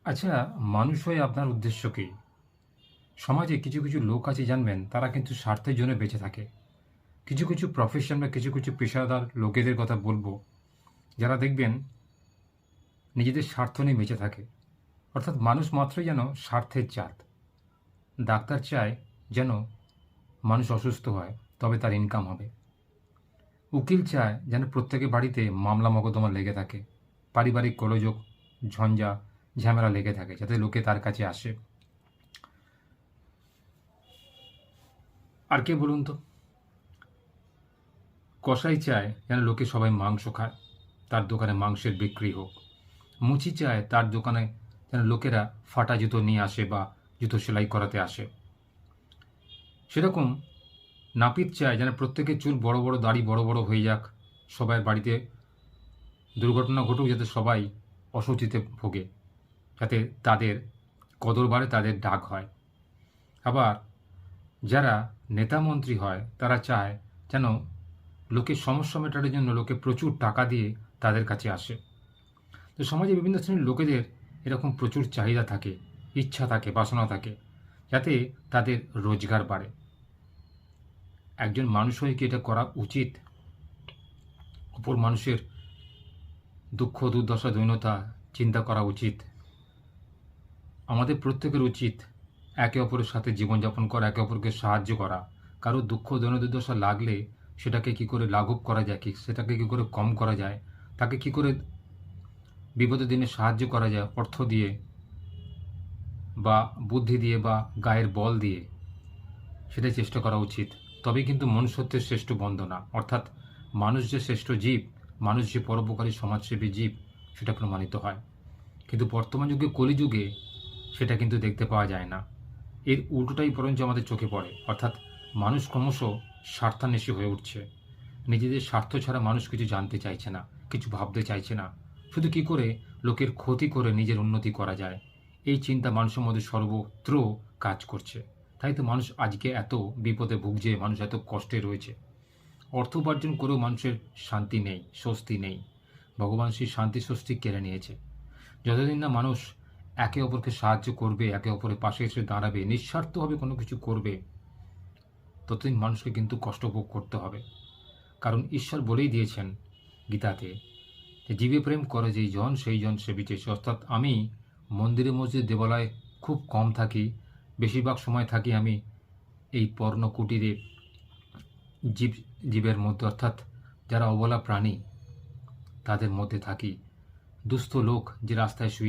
আচ্ছা, মানুষ হয়ে আপনার উদ্দেশ্য কি? সমাজে কিছু, কিছু লোক আছে জানবেন, তারা কিন্তু স্বার্থের জন্য বেঁচে থাকে। কিছু, কিছু প্রফেশন বা কিছু, কিছু পেশাদার লোকেদের কথা বলব, যারা দেখবেন নিজেদের স্বার্থ নিয়ে বেঁচে থাকে। অর্থাৎ মানুষ মাত্রই যেন স্বার্থের জাত। ডাক্তার চায় যেন মানুষ অসুস্থ হয়, তবে তার ইনকাম হবে। উকিল চায় যেন প্রত্যেকের বাড়িতে মামলা মোকদ্দমা লেগে থাকে। পারিবারিক গোলযোগ, ঝঞ্ঝা, ঝামেলা লেগে থাকে, যাতে লোকে তার কাছে আসে। আর কে বলুন তো? কসাই চায় যেন লোকে সবাই মাংস খায়, তার দোকানে মাংসের বিক্রি হোক। মুচি চায় তার দোকানে যেন লোকেরা ফাটা জুতো নিয়ে আসে বা জুতো সেলাই করাতে আসে। সেরকম নাপিত চায় যেন প্রত্যেকের চুল বড় বড়, দাড়ি বড় বড় হয়ে যাক, সবার বাড়িতে দুর্ঘটনা ঘটুক, যাতে সবাই অসুচিতে ভোগে, যাতে তাদের কদর বাড়ে, তাদের ডাক হয়। আবার যারা নেতা মন্ত্রী হয়, তারা চায় যেন লোকের সমস্যা মেটানোর জন্য লোকে প্রচুর টাকা দিয়ে তাদের কাছে আসে। তো সমাজে বিভিন্ন শ্রেণীর লোকেদের এরকম প্রচুর চাহিদা থাকে, ইচ্ছা থাকে, বাসনা থাকে, যাতে তাদের রোজগার বাড়ে। একজন মানুষ হয়ে কি এটা করা উচিত? অপর মানুষের দুঃখ, দুর্দশা, দৈন্যতা চিন্তা করা উচিত? আমাদের প্রত্যেকের উচিত একে অপরের সাথে জীবনযাপন করা, একে অপরকে সাহায্য করা। কারো দুঃখ, দুর্দশা লাগলে সেটাকে কি করে লাঘব করা যায়, সেটাকে কি করে কম করা যায়, তাকে কি করে বিপদের দিনে সাহায্য করা যায় অর্থ দিয়ে বা বুদ্ধি দিয়ে বা গায়ের বল দিয়ে, সেটাই চেষ্টা করা উচিত। তবেই কিন্তু মনুষ্যত্বের শ্রেষ্ঠ বন্দনা, অর্থাৎ মানুষ যে শ্রেষ্ঠ জীব, মানুষ যে পরোপকারী সমাজসেবী জীব, সেটা প্রমাণিত হয়। কিন্তু বর্তমান যুগে, কলিযুগে, সেটা কিন্তু দেখতে পাওয়া যায় না। এর উল্টোটাই বরঞ্চ আমাদের চোখে পড়ে, অর্থাৎ মানুষ ক্রমশ স্বার্থান্বেষী হয়ে উঠছে। নিজেদের স্বার্থ ছাড়া মানুষ কিছু জানতে চাইছে না, কিছু ভাবতে চাইছে না। শুধু কি করে লোকের ক্ষতি করে নিজের উন্নতি করা যায়, এই চিন্তা মানুষের মধ্যে সর্বত্র কাজ করছে। তাই তো মানুষ আজকে এত বিপদে ভুগছে, মানুষ এত কষ্টে রয়েছে। অর্থ উপার্জন করেও মানুষের শান্তি নেই, স্বস্তি নেই। ভগবান সেই শান্তি স্বস্তি কেড়ে নিয়েছে। যতদিন না মানুষ একে অপরকে সাহায্য করবে, একে অপরের পাশে এসে দাঁড়াবে, নিঃস্বার্থভাবে কোনো কিছু করবে, ততদিন মানুষকে কিন্তু কষ্ট ভোগ করতে হবে। কারণ ঈশ্বর বলেই দিয়েছেন গীতাতে যে জীবে প্রেম করে যেই জন সেই জন সেবিতেছে। অর্থাৎ আমি মন্দিরে মসজিদ দেবালয়ে খুব কম থাকি, বেশিরভাগ সময় থাকি আমি এই পর্ণ কুটিরে, জীবের মধ্যে, অর্থাৎ যারা অবলা প্রাণী, তাদের মধ্যে থাকি। দুস্থ লোক যে রাস্তায় শুয়ে